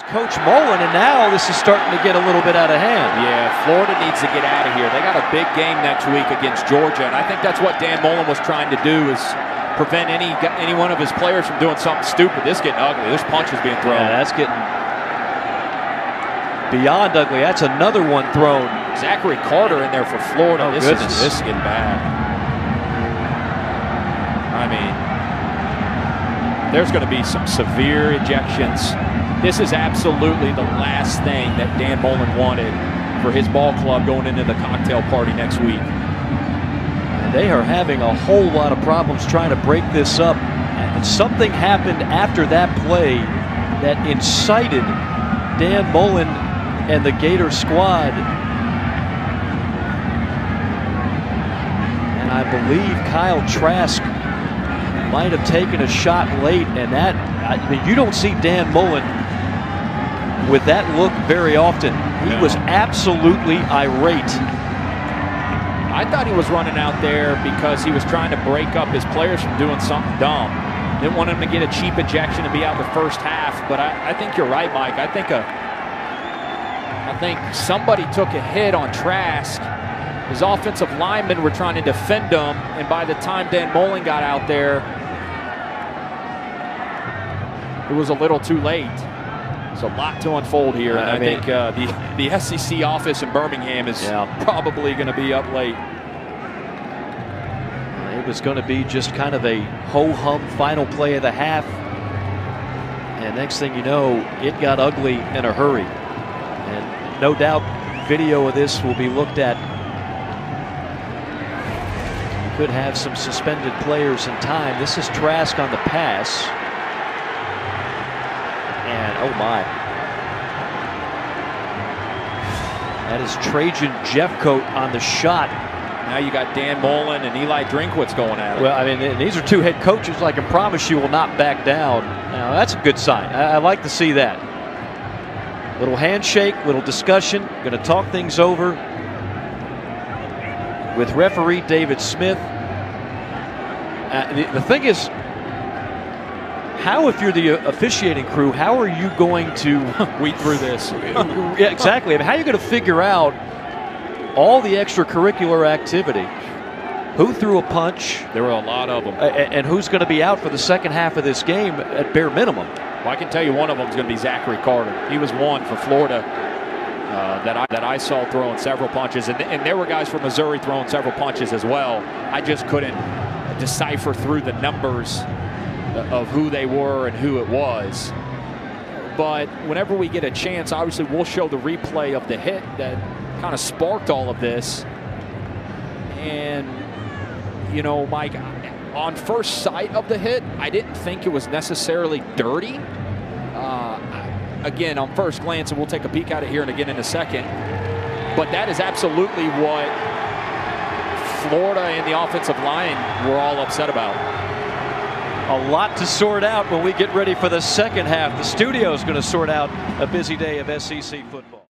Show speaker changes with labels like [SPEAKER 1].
[SPEAKER 1] Coach Mullen, and now this is starting to get a little bit out of hand.
[SPEAKER 2] Yeah, Florida needs to get out of here. They got a big game next week against Georgia, and I think that's what Dan Mullen was trying to do, is prevent any one of his players from doing something stupid. This is getting ugly. There's punches being thrown.
[SPEAKER 1] Yeah, that's getting beyond ugly. That's another one thrown.
[SPEAKER 2] Zachary Carter in there for Florida.
[SPEAKER 1] Oh,
[SPEAKER 2] this
[SPEAKER 1] goodness.
[SPEAKER 2] is getting bad. I mean, there's going to be some severe ejections. This is absolutely the last thing that Dan Mullen wanted for his ball club going into the cocktail party next week.
[SPEAKER 1] And they are having a whole lot of problems trying to break this up. And something happened after that play that incited Dan Mullen and the Gator squad. And I believe Kyle Trask might have taken a shot late, and that, I mean, you don't see Dan Mullen with that look very often. He was absolutely irate.
[SPEAKER 2] I thought he was running out there because he was trying to break up his players from doing something dumb. Didn't want him to get a cheap ejection and be out the first half. But I think you're right, Mike. I think somebody took a hit on Trask. His offensive linemen were trying to defend him, and by the time Dan Mullen got out there, it was a little too late. There's a lot to unfold here, and I think the SEC office in Birmingham is probably going to be up late.
[SPEAKER 1] It was going to be just kind of a ho-hum final play of the half, and next thing you know, it got ugly in a hurry. And no doubt video of this will be looked at. You could have some suspended players in time. This is Trask on the pass. And oh my. That is Trajan Jeffcoat on the shot.
[SPEAKER 2] Now you got Dan Mullen and Eli Drinkwitz going at it.
[SPEAKER 1] Well, I mean, these are two head coaches I can promise you will not back down. Now, that's a good sign. I like to see that. Little handshake, little discussion. Going to talk things over with referee David Smith. The thing is, how, if you're the officiating crew, how are you going to
[SPEAKER 2] weed through this?
[SPEAKER 1] Yeah, exactly. I mean, how are you going to figure out all the extracurricular activity? Who threw a punch?
[SPEAKER 2] There were a lot of them.
[SPEAKER 1] And who's going to be out for the second half of this game at bare minimum?
[SPEAKER 2] Well, I can tell you one of them is going to be Zachary Carter. He was one for Florida that I saw throwing several punches. And there were guys from Missouri throwing several punches as well. I just couldn't decipher through the numbers of who they were and who it was. But whenever we get a chance, obviously we'll show the replay of the hit that kind of sparked all of this. And, you know, Mike, on first sight of the hit, I didn't think it was necessarily dirty. Again, on first glance, and we'll take a peek at it here and again in a second, but that is absolutely what Florida and the offensive line were all upset about.
[SPEAKER 1] A lot to sort out when we get ready for the second half. The studio is going to sort out a busy day of SEC football.